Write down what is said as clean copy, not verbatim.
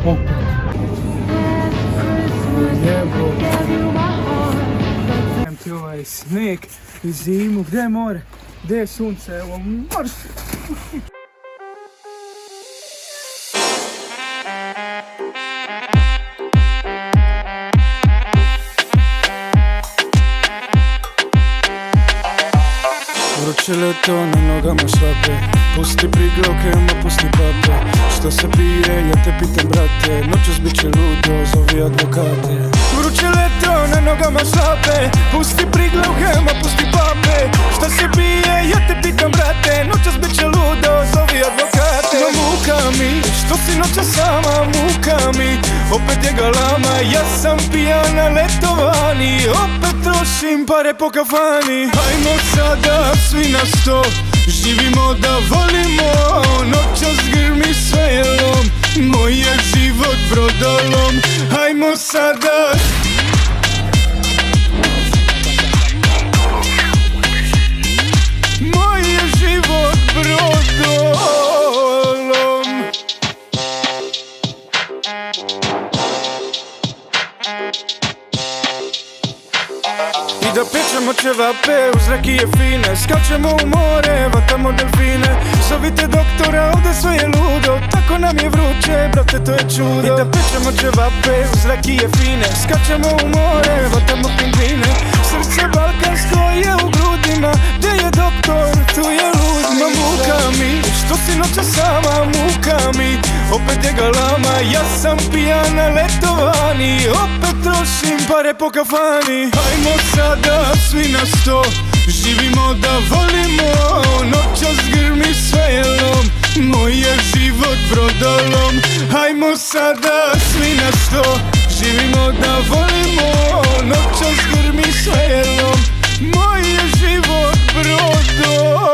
opet. Jebo. Dajem ti ovaj snijeg i zimu, gdje je more, gdje je sunce, evo marš. Vruće leto, na nogama šlape, pusti priglavke, ma pusti pape. Što se pije, ja te pitam brate, noćas bit će ludo, zovi advokate. Vruće leto, na nogama šlape, pusti priglavke, ma pusti pape. Što se pije, ja te pitam brate, noćas bit će ludo, zovi advokate. No muka mi, što si noćas sama, muka mi, opet je galama, ja sam pijan na letovani, opet trošim pare po kafani. Hajmo sada svi na sto, živimo da volimo, noćas grmi sve jelom, moj je život brodolom. Hajmo sada. Moj je život brodolom. I da pečemo ćevape uz rakije fine, skačemo u more, vatamo delfine. Zovite doktora, ovdje sve je ludo, tako nam je vruće, brate to je čudo. I da pečemo ćevape uz rakije fine, skačemo u more, vatamo pingvine. Srce balkansko je u grudima, gdje je doktor, tu je ludima. Muka mi, što si noća sama, muka mi, opet je galama, ja sam pijan na letovani, opet trošim pare po kafani. Hajmo sada svi na sto, živimo da volimo, noćas grmi sve jelom, moj je život brodolom. Hajmo sada svi na sto, živimo da volimo, noćas grmi sve jelom, moj je život brodolom.